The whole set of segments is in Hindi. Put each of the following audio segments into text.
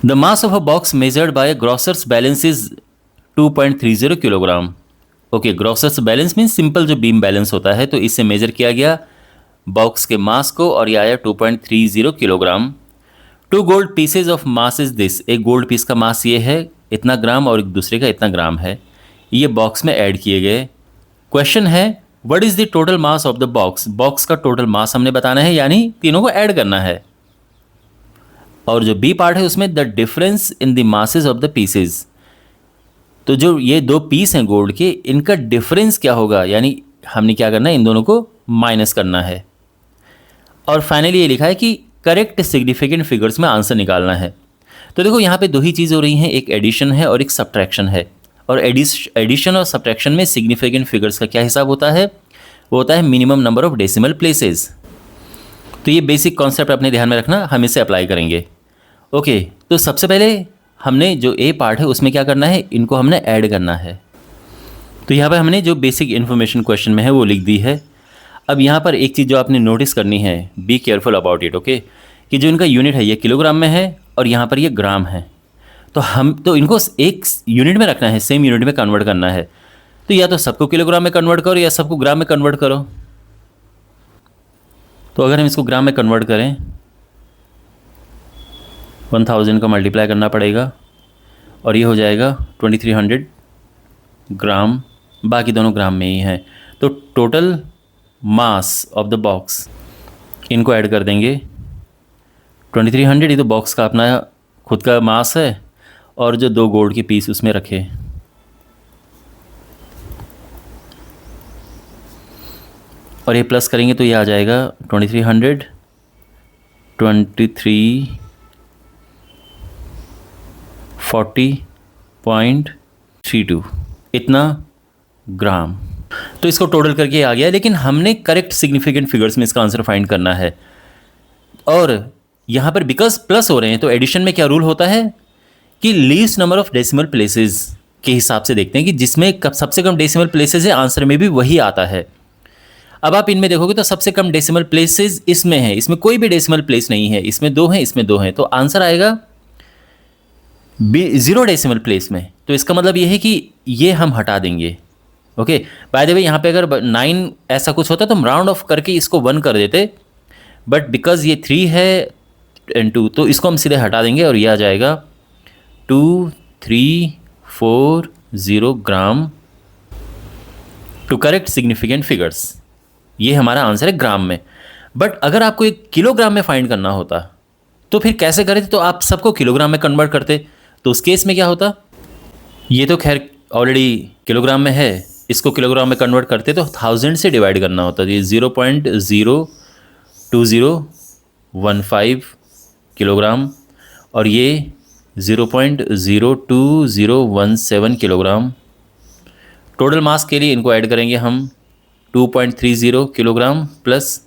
The mass of a box measured by grocers balance is 2.30 kilogram. Okay, grocers balance means simple जो बीम बैलेंस होता है, तो इससे मेजर किया गया बॉक्स के मास को और ये आया 2.30 kilogram. Two gold pieces of mass is this, एक गोल्ड पीस का मास ये है इतना ग्राम और एक दूसरे का इतना ग्राम है, ये बॉक्स में ऐड किए गए। क्वेश्चन है what is the total mass of the box, box का टोटल मास हमने बताना है, यानी तीनों को ऐड करना है। और जो बी पार्ट है उसमें the difference in the masses of the pieces, तो जो ये दो पीस हैं गोल्ड के, इनका डिफरेंस क्या होगा, यानी हमने क्या करना है, इन दोनों को माइनस करना है। और फाइनली ये लिखा है कि करेक्ट सिग्निफिकेंट फिगर्स में आंसर निकालना है। तो देखो यहाँ पे दो ही चीज़ हो रही हैं, एक एडिशन है और एक सब्ट्रैक्शन है। और एडिशन और सब्ट्रैक्शन में सिग्निफिकेंट फिगर्स का क्या हिसाब होता है, वो होता है minimum number of decimal places. तो ये बेसिक कॉन्सेप्ट अपने ध्यान में रखना, हम इसे अप्लाई करेंगे। ओके, तो सबसे पहले हमने जो ए पार्ट है उसमें क्या करना है, इनको हमने ऐड करना है। तो यहाँ पर हमने जो बेसिक इन्फॉर्मेशन क्वेश्चन में है वो लिख दी है। अब यहाँ पर एक चीज़ जो आपने नोटिस करनी है, be careful about it, okay, कि जो इनका यूनिट है ये किलोग्राम में है और यहाँ पर ये ग्राम है। तो हम तो इनको एक यूनिट में रखना है, सेम यूनिट में कन्वर्ट करना है। तो या तो सबको किलोग्राम में कन्वर्ट करो या सबको ग्राम में कन्वर्ट करो। तो अगर हम इसको ग्राम में कन्वर्ट करें, 1000 का मल्टीप्लाई करना पड़ेगा और ये हो जाएगा 2300 ग्राम, बाकी दोनों ग्राम में ही हैं। तो total mass of the box, इनको ऐड कर देंगे 2300, ये तो बॉक्स का अपना खुद का मास है, और जो दो गोल्ड के पीस उसमें रखे, और ये प्लस करेंगे तो ये आ जाएगा 2300 2340.32 इतना ग्राम। तो इसको टोटल करके आ गया, लेकिन हमने करेक्ट सिग्निफिकेंट फिगर्स में इसका आंसर फाइंड करना है। और यहाँ पर बिकॉज प्लस हो रहे हैं तो एडिशन में क्या रूल होता है कि least number of decimal places के हिसाब से देखते हैं कि जिसमें सबसे कम डेसिमल प्लेसेस है, आंसर में भी वही आता है। अब आप इनमें देखोगे तो सबसे कम डेसिमल प्लेसेस इसमें है, इसमें कोई भी डेसिमल प्लेस नहीं है, इसमें दो हैं, इसमें दो हैं, तो आंसर आएगा 0 डेसिमल प्लेस में। तो इसका मतलब ये है कि ये हम हटा देंगे। ओके, बाय द वे यहाँ पे अगर 9 ऐसा कुछ होता तो हम राउंड ऑफ करके इसको 1 कर देते, बट बिकॉज ये 3 है एंड 2, तो इसको हम सीधे हटा देंगे और ये आ जाएगा 2340 ग्राम टू करेक्ट सिग्निफिकेंट फिगर्स। ये हमारा आंसर है ग्राम में। बट अगर आपको एक किलोग्राम में फाइंड करना होता तो फिर कैसे करें, तो आप सबको किलोग्राम में कन्वर्ट करते। तो उस केस में क्या होता, ये तो खैर ऑलरेडी किलोग्राम में है, इसको किलोग्राम में कन्वर्ट करते तो 1000 से डिवाइड करना होता, तो ये 0.02015 किलोग्राम और ये 0.02017 किलोग्राम। टोटल मास के लिए इनको ऐड करेंगे हम 2.30 किलोग्राम प्लस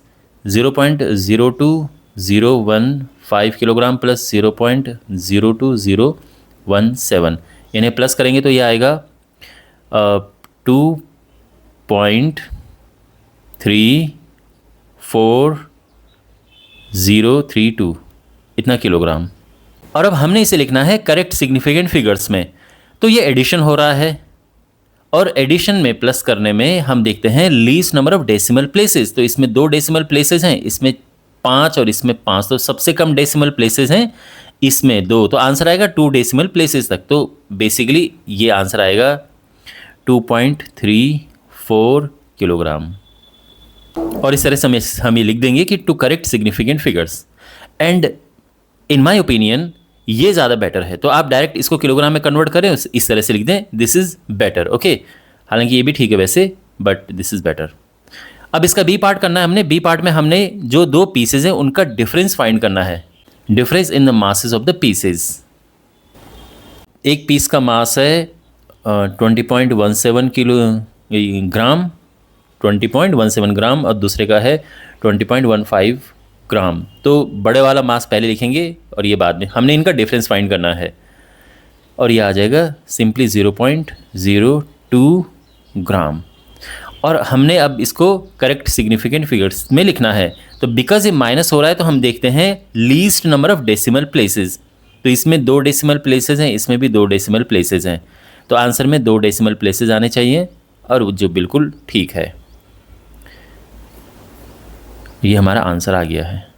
0.02015 किलोग्राम प्लस 0.02017, इन्हें प्लस करेंगे तो ये आएगा 2.34032 इतना किलोग्राम। और अब हमने इसे लिखना है करेक्ट सिग्निफिकेंट फिगर्स में। तो ये एडिशन हो रहा है और एडिशन में प्लस करने में हम देखते हैं least number of decimal places. तो इसमें 2 डेसिमल प्लेसेस हैं, इसमें 5 और इसमें 5, तो सबसे कम डेसिमल प्लेसेस हैं इसमें 2, तो आंसर आएगा 2 डेसिमल प्लेसेस तक। तो बेसिकली ये आंसर आएगा 2.34 किलोग्राम। और इस तरह से हम ये लिख देंगे कि two correct significant figures, and in my opinion ये ज़्यादा बेटर है। तो आप डायरेक्ट इसको किलोग्राम में कन्वर्ट करें, इस तरह से लिख दें, दिस इज़ बेटर। ओके, हालांकि ये भी ठीक है वैसे, बट दिस इज़ बेटर। अब इसका बी पार्ट करना है हमने। बी पार्ट में हमने जो 2 पीसेज हैं उनका डिफरेंस फाइंड करना है, difference in the masses of the pieces. एक पीस का मास है 20.17 ग्राम, 20.17 ग्राम, और दूसरे का है 20.15 ग्राम। तो बड़े वाला मास पहले लिखेंगे और ये बाद में, हमने इनका डिफरेंस फाइंड करना है और ये आ जाएगा सिंपली 0.02 ग्राम। और हमने अब इसको करेक्ट सिग्निफिकेंट फिगर्स में लिखना है। तो बिकॉज ये माइनस हो रहा है तो हम देखते हैं least number of decimal places. तो इसमें 2 डेसिमल प्लेसेस हैं, इसमें भी 2 डेसिमल प्लेसेस हैं, तो आंसर में 2 डेसिमल प्लेसेस आने चाहिए, और जो बिल्कुल ठीक है। ये हमारा आंसर आ गया है।